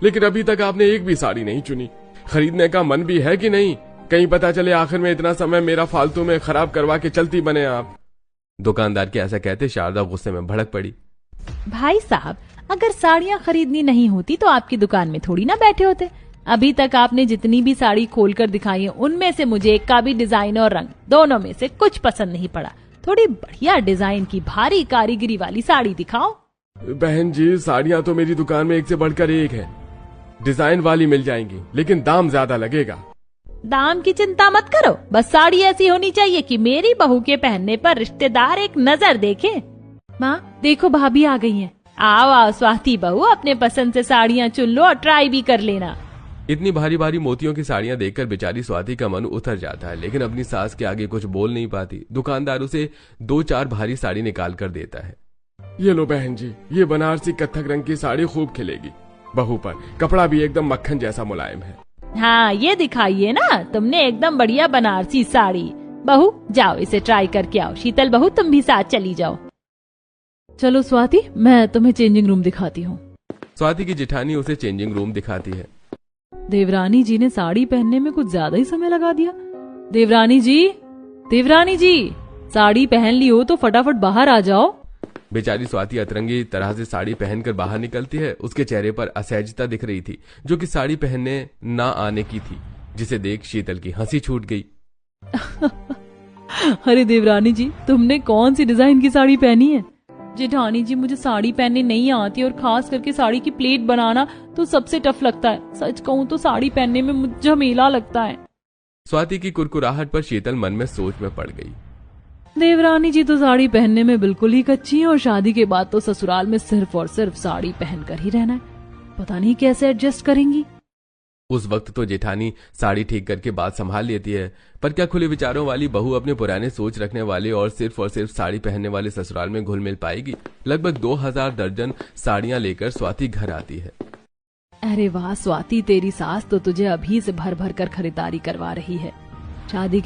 लेकिन अभी तक आपने एक भी साड़ी नहीं चुनी। खरीदने का मन भी है कि नहीं? कहीं पता चले आखिर में इतना समय मेरा फालतू में खराब करवा के चलती बने आप। दुकानदार के ऐसा कहते शारदा गुस्से में भड़क पड़ी। भाई साहब, अगर साड़ियाँ खरीदनी नहीं होती तो आपकी दुकान में थोड़ी ना बैठे होते। अभी तक आपने जितनी भी साड़ी खोलकर दिखाई है उनमें से मुझे एक का भी डिजाइन और रंग दोनों में से कुछ पसंद नहीं पड़ा। थोड़ी बढ़िया डिजाइन की भारी कारीगरी वाली साड़ी दिखाओ। बहन जी, साड़ियाँ तो मेरी दुकान में एक से बढ़कर एक है। डिजाइन वाली मिल जाएंगी, लेकिन दाम ज्यादा लगेगा। दाम की चिंता मत करो, बस साड़ी ऐसी होनी चाहिए कि मेरी बहू के पहनने पर रिश्तेदार एक नजर देखे। माँ देखो, भाभी आ गई हैं। आओ आओ स्वाति बहू, अपने पसंद से साड़ियाँ चुन लो और ट्राई भी कर लेना। इतनी भारी भारी मोतियों की साड़ियां देखकर बेचारी स्वाति का मन उतर जाता है, लेकिन अपनी सास के आगे कुछ बोल नहीं पाती। दुकानदार उसे 2-4 भारी साड़ी निकाल कर देता है। ये लो बहन जी, ये बनारसी कत्थक रंग की साड़ी खूब खिलेगी बहू पर। कपड़ा भी एकदम मक्खन जैसा मुलायम है। हाँ, ये दिखाइए ना, तुमने एकदम बढ़िया बनारसी साड़ी। बहू जाओ इसे ट्राई करके आओ। शीतल बहू, तुम भी साथ चली जाओ। चलो स्वाति, मैं तुम्हें चेंजिंग रूम दिखाती हूँ। स्वाति की जेठानी उसे चेंजिंग रूम दिखाती है। देवरानी जी ने साड़ी पहनने में कुछ ज्यादा ही समय लगा दिया। देवरानी जी, साड़ी पहन ली हो तो फटाफट बाहर आ जाओ। बेचारी स्वाति अतरंगी तरह से साड़ी पहनकर बाहर निकलती है। उसके चेहरे पर असहजता दिख रही थी, जो कि साड़ी पहनने ना आने की थी, जिसे देख शीतल की हंसी छूट गई। अरे देवरानी जी, तुमने कौन सी डिजाइन की साड़ी पहनी है? जेठानी जी, मुझे साड़ी पहनने नहीं आती और खास करके साड़ी की प्लेट बनाना तो सबसे टफ लगता है। सच कहूँ तो साड़ी पहनने में मुझे झमेला लगता है। स्वाति की कुरकुराहट पर शीतल मन में सोच में पड़ गई। देवरानी जी तो साड़ी पहनने में बिल्कुल ही कच्ची हैं और शादी के बाद तो ससुराल में सिर्फ और सिर्फ साड़ी पहनकर ही रहना है। पता नहीं कैसे एडजस्ट करेंगी। उस वक्त तो जेठानी साड़ी ठीक करके बात संभाल लेती है, पर क्या खुले विचारों वाली बहू अपने पुराने सोच रखने वाले और सिर्फ साड़ी पहनने वाले ससुराल में घुल मिल पाएगी? लगभग 2000 दर्जन साड़ियां लेकर स्वाति घर आती है। अरे वाह स्वाति, तेरी सास तो तुझे अभी से भर भर कर खरीदारी करवा रही है। शादी